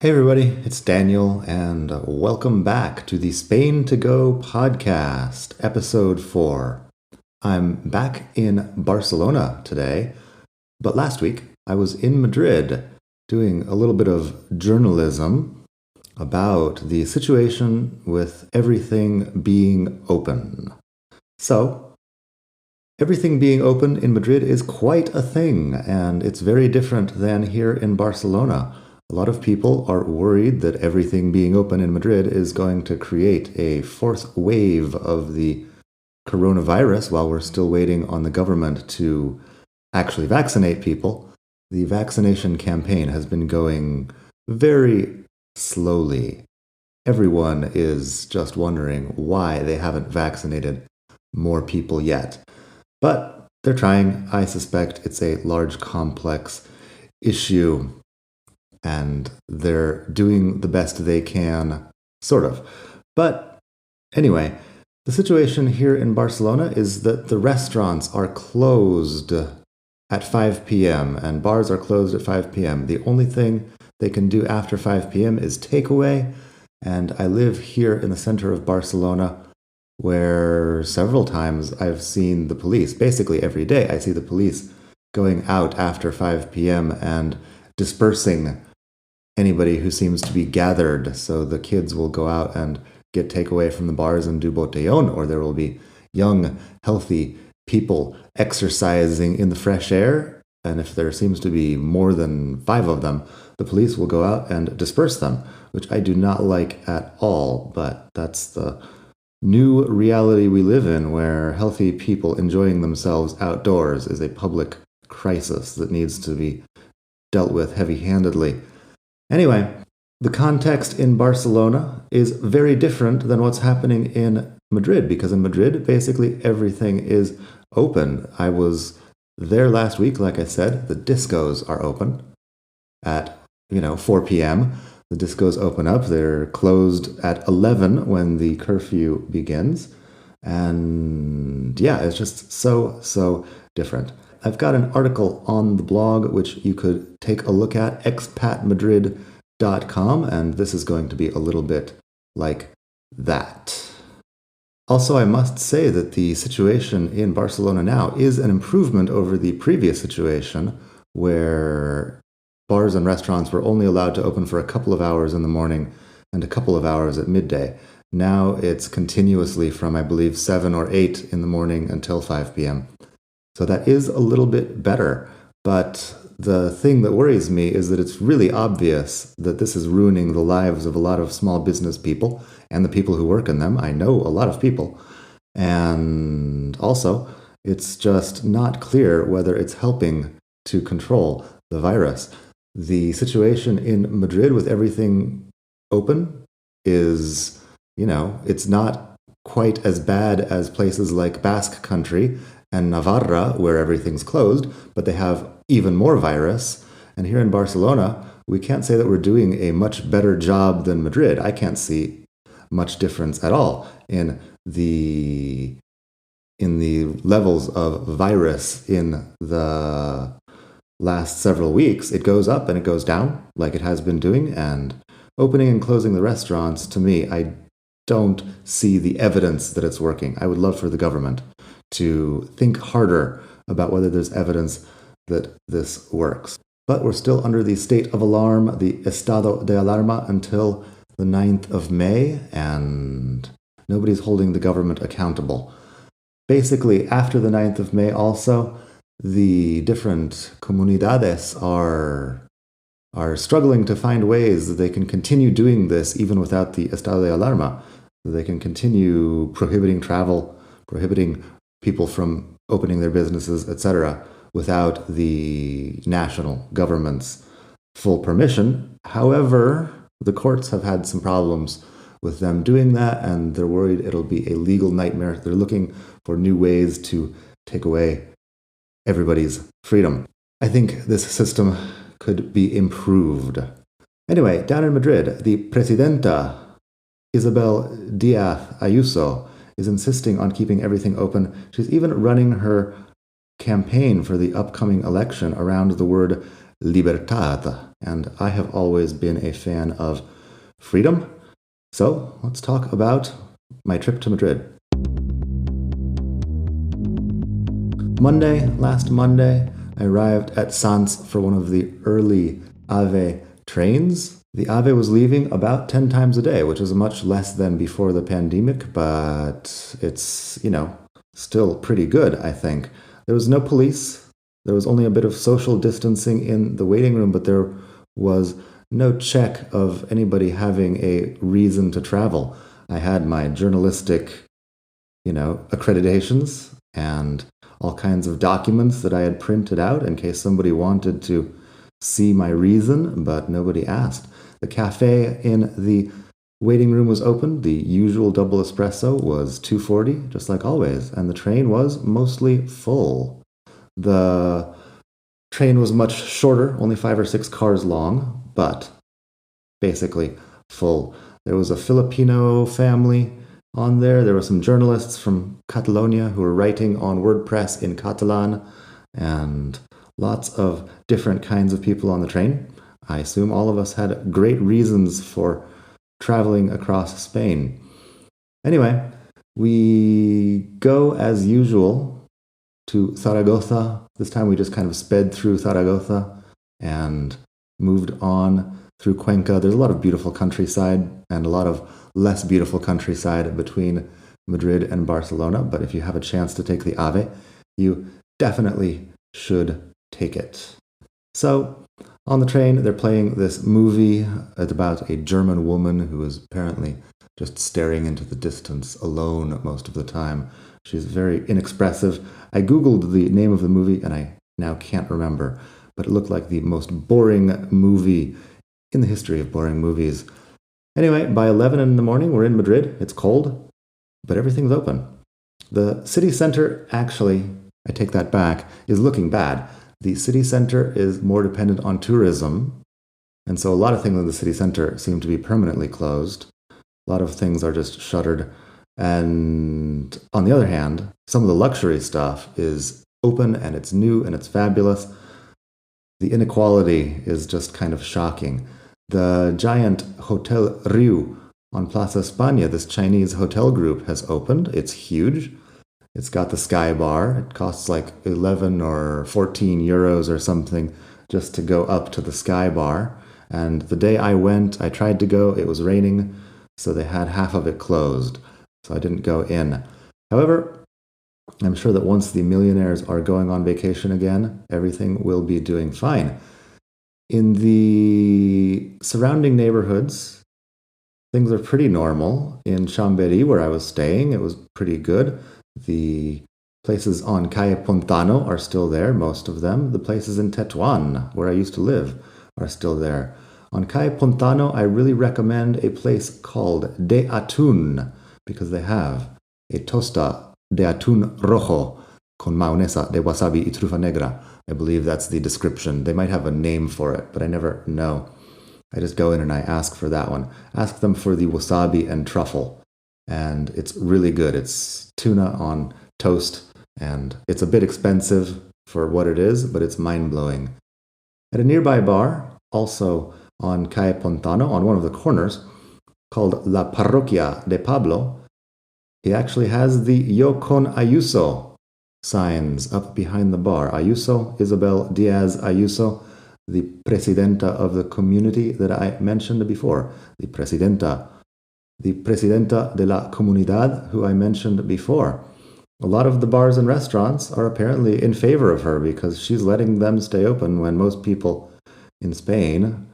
Hey everybody, it's Daniel, and welcome back to the Spain to Go podcast, episode 4. I'm back in Barcelona today, but last week I was in Madrid doing a little bit of journalism about the situation with everything being open. So, everything being open in Madrid is quite a thing, and it's very different than here in Barcelona. A lot of people are worried that everything being open in Madrid is going to create a fourth wave of the coronavirus while we're still waiting on the government to actually vaccinate people. The vaccination campaign has been going very slowly. Everyone is just wondering why they haven't vaccinated more people yet. But they're trying. I suspect it's a large, complex issue, and they're doing the best they can, sort of. But anyway, the situation here in Barcelona is that the restaurants are closed at 5 p.m. and bars are closed at 5 p.m. The only thing they can do after 5 p.m. is takeaway, and I live here in the center of Barcelona, where several times I've seen the police. Basically every day I see the police going out after 5 p.m. and dispersing anybody who seems to be gathered. So the kids will go out and get takeaway from the bars and do botellón, or there will be young, healthy people exercising in the fresh air. And if there seems to be more than 5 of them, the police will go out and disperse them, which I do not like at all. But that's the new reality we live in, where healthy people enjoying themselves outdoors is a public crisis that needs to be dealt with heavy-handedly. Anyway, the context in Barcelona is very different than what's happening in Madrid, because in Madrid, basically everything is open. I was there last week, like I said. The discos are open at, 4 p.m. The discos open up. They're closed at 11 when the curfew begins. And yeah, it's just so different. I've got an article on the blog which you could take a look at, expatmadrid.com, and this is going to be a little bit like that. Also, I must say that the situation in Barcelona now is an improvement over the previous situation, where bars and restaurants were only allowed to open for a couple of hours in the morning and a couple of hours at midday. Now it's continuously from, I believe, 7 or 8 in the morning until 5 p.m. So that is a little bit better. But the thing that worries me is that it's really obvious that this is ruining the lives of a lot of small business people and the people who work in them. I know a lot of people. And also, it's just not clear whether it's helping to control the virus. The situation in Madrid with everything open is, it's not quite as bad as places like Basque Country and Navarra, where everything's closed, but they have even more virus. And here in Barcelona, we can't say that we're doing a much better job than Madrid. I can't see much difference at all in the levels of virus in the last several weeks. It goes up and it goes down like it has been doing, and opening and closing the restaurants, to me, I don't see the evidence that it's working. I would love for the government to think harder about whether there's evidence that this works. But we're still under the state of alarm, the estado de alarma, until the 9th of May, and nobody's holding the government accountable. Basically, after the 9th of May also, the different comunidades are struggling to find ways that they can continue doing this even without the estado de alarma. They can continue prohibiting travel, prohibiting people from opening their businesses, etc., without the national government's full permission. However, the courts have had some problems with them doing that, and they're worried it'll be a legal nightmare. They're looking for new ways to take away everybody's freedom. I think this system could be improved. Anyway, down in Madrid, the Presidenta, Isabel Díaz Ayuso, is insisting on keeping everything open. She's even running her campaign for the upcoming election around the word libertad. And I have always been a fan of freedom. So let's talk about my trip to Madrid. Last Monday, I arrived at Sants for one of the early AVE trains. The AVE was leaving about 10 times a day, which is much less than before the pandemic, but it's, still pretty good, I think. There was no police. There was only a bit of social distancing in the waiting room, but there was no check of anybody having a reason to travel. I had my journalistic, accreditations and all kinds of documents that I had printed out in case somebody wanted to see my reason, but nobody asked. The cafe in the waiting room was open. The usual double espresso was $2.40, just like always, and the train was mostly full. The train was much shorter, only 5 or 6 cars long, but basically full. There was a Filipino family on there. There were some journalists from Catalonia who were writing on WordPress in Catalan, and lots of different kinds of people on the train. I assume all of us had great reasons for traveling across Spain. Anyway, we go as usual to Zaragoza. This time we just kind of sped through Zaragoza and moved on through Cuenca. There's a lot of beautiful countryside and a lot of less beautiful countryside between Madrid and Barcelona, but if you have a chance to take the AVE, you definitely should take it. So, on the train, they're playing this movie. It's about a German woman who is apparently just staring into the distance alone most of the time. She's very inexpressive. I Googled the name of the movie and I now can't remember, but it looked like the most boring movie in the history of boring movies. Anyway, by 11 in the morning, we're in Madrid. It's cold, but everything's open. The city center, actually, I take that back, is looking bad. The city center is more dependent on tourism, and so a lot of things in the city center seem to be permanently closed. A lot of things are just shuttered. And on the other hand, some of the luxury stuff is open and it's new and it's fabulous. The inequality is just kind of shocking. The giant Hotel Riu on Plaza España, this Chinese hotel group, has opened. It's huge. It's got the Sky Bar. It costs like 11 or 14 euros or something just to go up to the Sky Bar. And the day I went, I tried to go, it was raining, so they had half of it closed. So I didn't go in. However, I'm sure that once the millionaires are going on vacation again, everything will be doing fine. In the surrounding neighborhoods, things are pretty normal. In Chambéry, where I was staying, it was pretty good. The places on Calle Pontano are still there, most of them. The places in Tetuan, where I used to live, are still there. On Calle Pontano, I really recommend a place called De Atún, because they have a tosta de atún rojo con mayonesa de wasabi y trufa negra. I believe that's the description. They might have a name for it, but I never know. I just go in and I ask for that one. Ask them for the wasabi and truffle. And it's really good. It's tuna on toast, and it's a bit expensive for what it is, but it's mind-blowing. At a nearby bar, also on Calle Pontano, on one of the corners, called La Parroquia de Pablo, he actually has the Yo con Ayuso signs up behind the bar. Ayuso, Isabel Diaz Ayuso, the presidenta of the community that I mentioned before, the presidenta de la comunidad, who I mentioned before. A lot of the bars and restaurants are apparently in favor of her because she's letting them stay open when most people in Spain,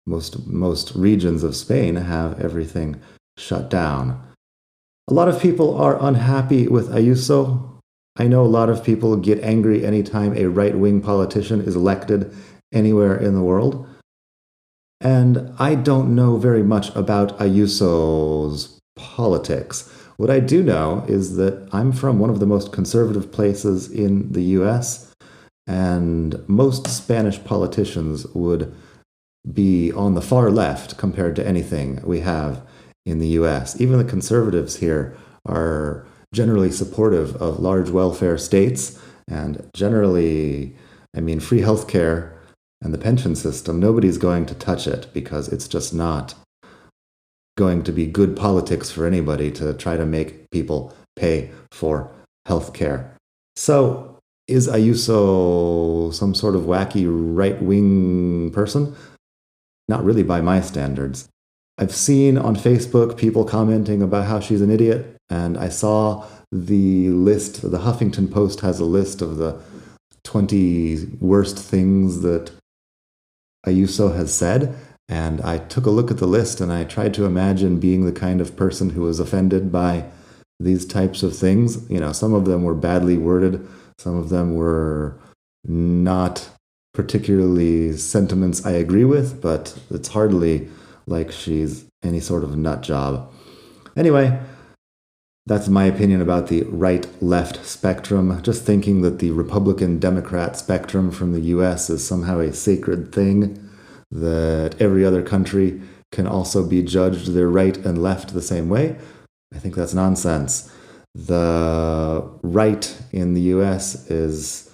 most regions of Spain, have everything shut down. A lot of people are unhappy with Ayuso. I know a lot of people get angry anytime a right-wing politician is elected anywhere in the world. And I don't know very much about Ayuso's politics. What I do know is that I'm from one of the most conservative places in the US, and most Spanish politicians would be on the far left compared to anything we have in the US. Even the conservatives here are generally supportive of large welfare states and generally, free healthcare And the pension system, nobody's going to touch it because it's just not going to be good politics for anybody to try to make people pay for health care. So, is Ayuso some sort of wacky right-wing person? Not really by my standards. I've seen on Facebook people commenting about how she's an idiot, and I saw the list, the Huffington Post has a list of the 20 worst things that Ayuso has said, and I took a look at the list and I tried to imagine being the kind of person who was offended by these types of things. You know, some of them were badly worded, some of them were not particularly sentiments I agree with, but it's hardly like she's any sort of nut job. Anyway, that's my opinion about the right-left spectrum. Just thinking that the Republican-Democrat spectrum from the US is somehow a sacred thing, that every other country can also be judged their right and left the same way. I think that's nonsense. The right in the US is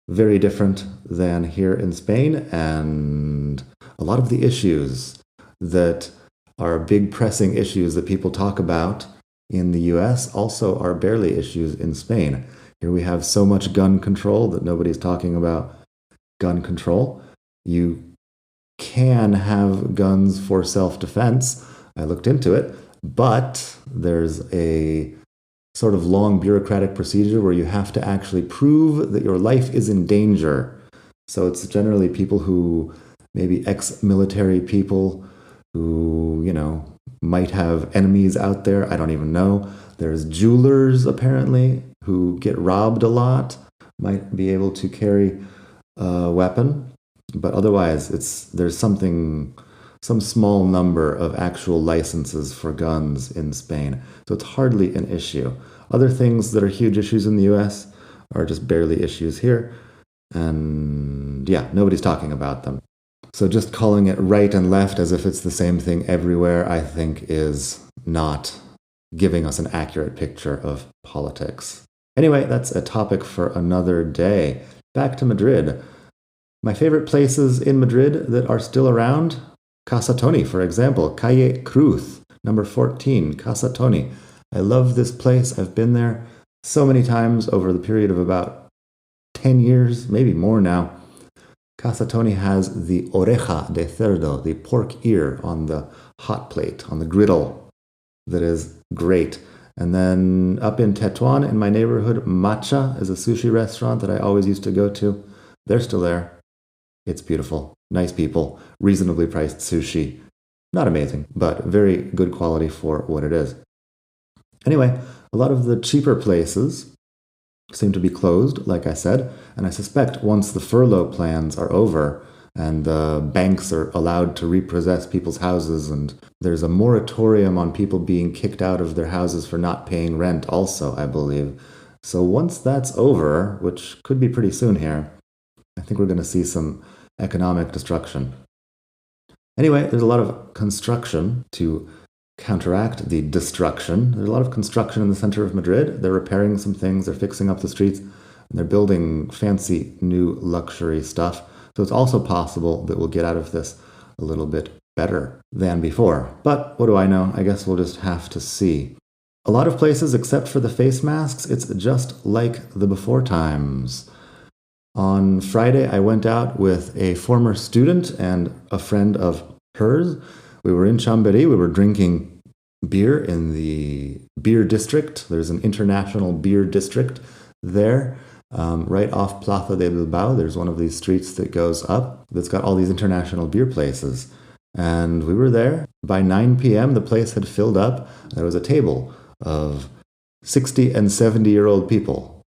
very different than here in Spain, and a lot of the issues that are big pressing issues that people talk about in the US also are barely issues in Spain. Here we have so much gun control that nobody's talking about gun control. You can have guns for self-defense. I looked into it, but there's a sort of long bureaucratic procedure where you have to actually prove that your life is in danger. So it's generally people who, maybe ex-military people who, you know, might have enemies out there. I don't even know. There's jewelers, apparently, who get robbed a lot, might be able to carry a weapon. But otherwise, there's some small number of actual licenses for guns in Spain. So it's hardly an issue. Other things that are huge issues in the US are just barely issues here. And yeah, nobody's talking about them. So just calling it right and left as if it's the same thing everywhere, I think is not giving us an accurate picture of politics. Anyway, that's a topic for another day. Back to Madrid. My favorite places in Madrid that are still around, Casa Toni, for example, Calle Cruz, number 14, Casa Toni. I love this place. I've been there so many times over the period of about 10 years, maybe more now. Casa Toni has the oreja de cerdo, the pork ear on the hot plate, on the griddle, that is great. And then up in Tetuan, in my neighborhood, Matcha is a sushi restaurant that I always used to go to. They're still there. It's beautiful. Nice people. Reasonably priced sushi. Not amazing, but very good quality for what it is. Anyway, a lot of the cheaper places seem to be closed, like I said, and I suspect once the furlough plans are over and the banks are allowed to repossess people's houses and there's a moratorium on people being kicked out of their houses for not paying rent also, I believe. So once that's over, which could be pretty soon here, I think we're going to see some economic destruction. Anyway, there's a lot of construction to counteract the destruction. There's a lot of construction in the center of Madrid. They're repairing some things, they're fixing up the streets, and they're building fancy new luxury stuff. So it's also possible that we'll get out of this a little bit better than before. But what do I know? I guess we'll just have to see. A lot of places, except for the face masks, it's just like the before times. On Friday, I went out with a former student and a friend of hers. We were in Chambéry. We were drinking beer in the beer district. There's an international beer district there, right off Plaza de Bilbao. There's one of these streets that goes up that's got all these international beer places. And we were there. By 9 p.m., the place had filled up. There was a table of 60 and 70-year-old people,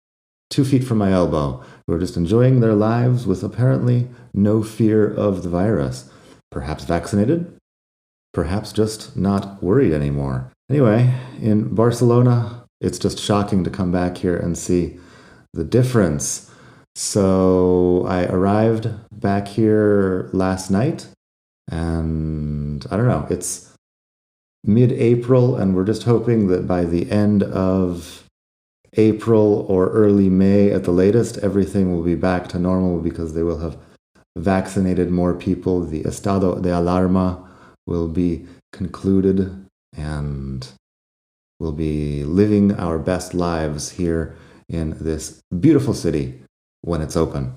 2 feet from my elbow, who were just enjoying their lives with apparently no fear of the virus. Perhaps vaccinated, perhaps just not worried anymore. Anyway, in Barcelona, it's just shocking to come back here and see the difference. So I arrived back here last night, and I don't know, it's mid-April, and we're just hoping that by the end of April or early May at the latest, everything will be back to normal because they will have vaccinated more people, the estado de alarma will be concluded, and we'll be living our best lives here in this beautiful city when it's open.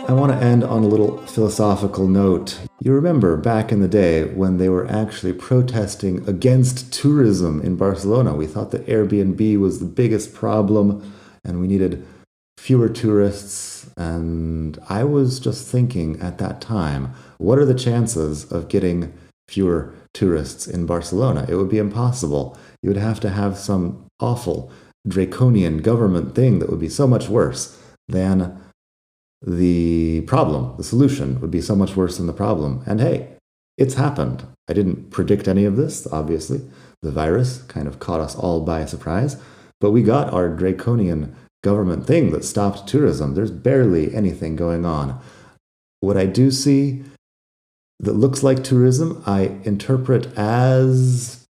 I want to end on a little philosophical note. You remember back in the day when they were actually protesting against tourism in Barcelona. We thought that Airbnb was the biggest problem and we needed fewer tourists. And I was just thinking at that time, what are the chances of getting fewer tourists in Barcelona? It would be impossible. You would have to have some awful, draconian government thing that would be so much worse than the problem. The solution would be so much worse than the problem. And hey, it's happened. I didn't predict any of this, obviously. The virus kind of caught us all by surprise. But we got our draconian government thing that stopped tourism. There's barely anything going on. What I do see that looks like tourism, I interpret as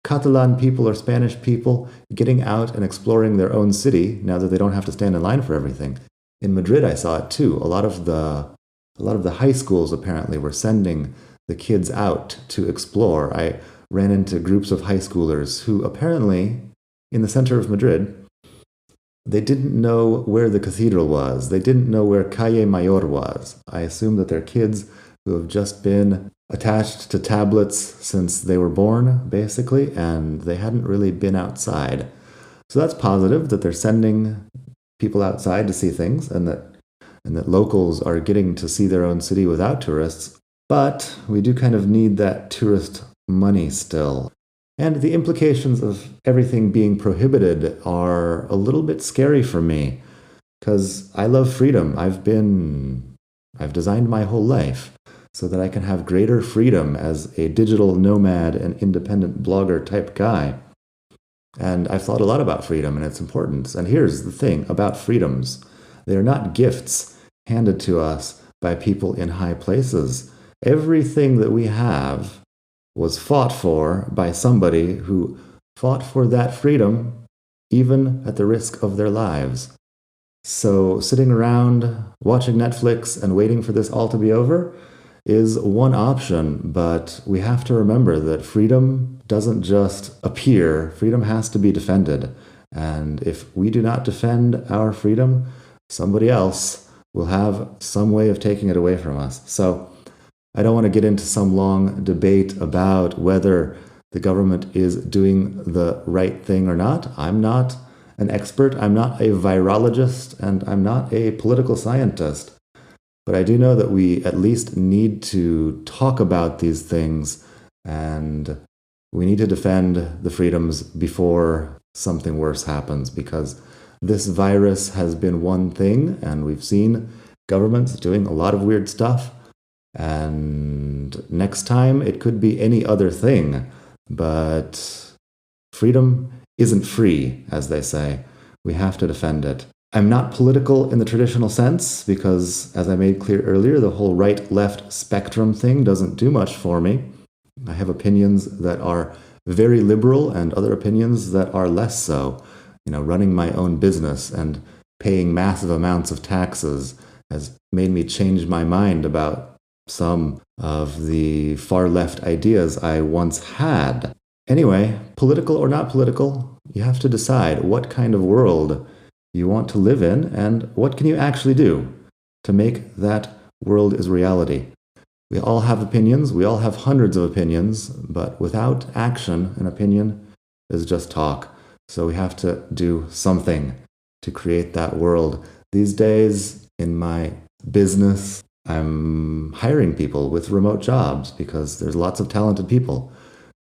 Catalan people or Spanish people getting out and exploring their own city now that they don't have to stand in line for everything. In Madrid, I saw it too. A lot of the high schools apparently were sending the kids out to explore. I ran into groups of high schoolers who apparently, in the center of Madrid, they didn't know where the cathedral was. They didn't know where Calle Mayor was. I assume that they're kids who have just been attached to tablets since they were born, basically, and they hadn't really been outside. So that's positive that they're sending people outside to see things, and that locals are getting to see their own city without tourists. But we do kind of need that tourist money still. And the implications of everything being prohibited are a little bit scary for me, because I love freedom. I've designed my whole life so that I can have greater freedom as a digital nomad and independent blogger type guy. And I've thought a lot about freedom and its importance. And here's the thing about freedoms. They are not gifts handed to us by people in high places. Everything that we have was fought for by somebody who fought for that freedom, even at the risk of their lives. So sitting around watching Netflix and waiting for this all to be over is one option, but we have to remember that freedom doesn't just appear. Freedom has to be defended. And if we do not defend our freedom, somebody else will have some way of taking it away from us. So I don't want to get into some long debate about whether the government is doing the right thing or not. I'm not an expert. I'm not a virologist, and I'm not a political scientist. But I do know that we at least need to talk about these things, and we need to defend the freedoms before something worse happens, because this virus has been one thing, and we've seen governments doing a lot of weird stuff. And next time it could be any other thing. But freedom isn't free, as they say. We have to defend it. I'm not political in the traditional sense because, as I made clear earlier, the whole right-left spectrum thing doesn't do much for me. I have opinions that are very liberal and other opinions that are less so. Running my own business and paying massive amounts of taxes has made me change my mind about some of the far-left ideas I once had. Anyway, political or not political, you have to decide what kind of world you want to live in, and what can you actually do to make that world is reality. We all have opinions, we all have hundreds of opinions, but without action, an opinion is just talk. So we have to do something to create that world. These days, in my business, I'm hiring people with remote jobs because there's lots of talented people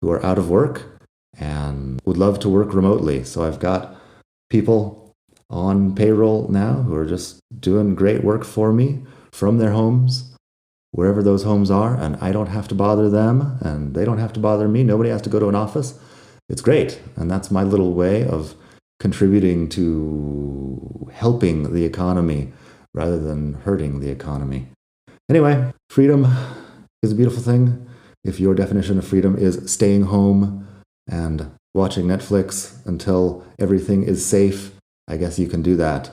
who are out of work and would love to work remotely. So I've got people on payroll now who are just doing great work for me from their homes, wherever those homes are, and I don't have to bother them, and they don't have to bother me. Nobody has to go to an office. It's great, and that's my little way of contributing to helping the economy rather than hurting the economy. Anyway, freedom is a beautiful thing. If your definition of freedom is staying home and watching Netflix until everything is safe, I guess you can do that.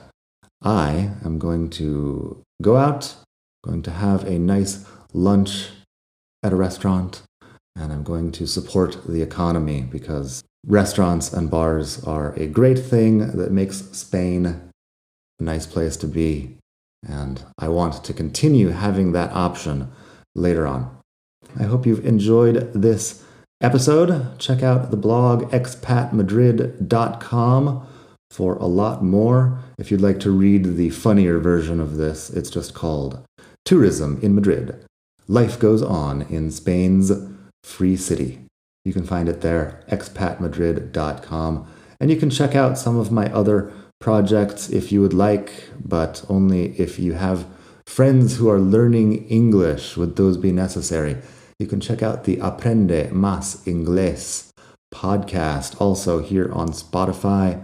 I am going to go out, going to have a nice lunch at a restaurant, and I'm going to support the economy because restaurants and bars are a great thing that makes Spain a nice place to be. And I want to continue having that option later on. I hope you've enjoyed this episode. Check out the blog expatmadrid.com for a lot more. If you'd like to read the funnier version of this, it's just called Tourism in Madrid. Life Goes On in Spain's Free City. You can find it there, expatmadrid.com. And you can check out some of my other projects if you would like, but only if you have friends who are learning English. Would those be necessary? You can check out the Aprende Más Inglés podcast, also here on Spotify,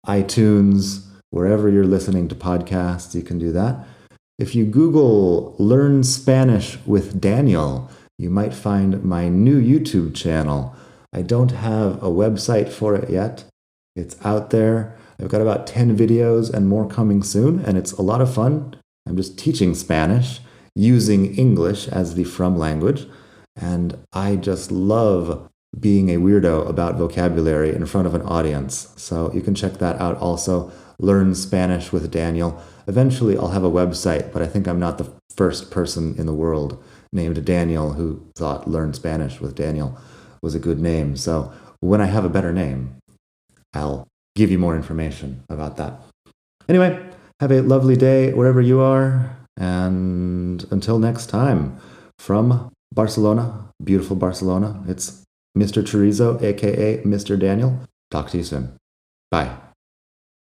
iTunes, wherever you're listening to podcasts, you can do that. If you Google Learn Spanish with Daniel, you might find my new YouTube channel. I don't have a website for it yet. It's out there. I've got about 10 videos and more coming soon, and it's a lot of fun. I'm just teaching Spanish using English as the from language, and I just love being a weirdo about vocabulary in front of an audience. So you can check that out also. Learn Spanish with Daniel. Eventually I'll have a website, but I think I'm not the first person in the world named Daniel who thought Learn Spanish with Daniel was a good name. So when I have a better name, I'll give you more information about that. Anyway, have a lovely day wherever you are, and until next time, from Barcelona, beautiful Barcelona, it's Mr. Chorizo, aka Mr. Daniel. Talk to you soon. Bye.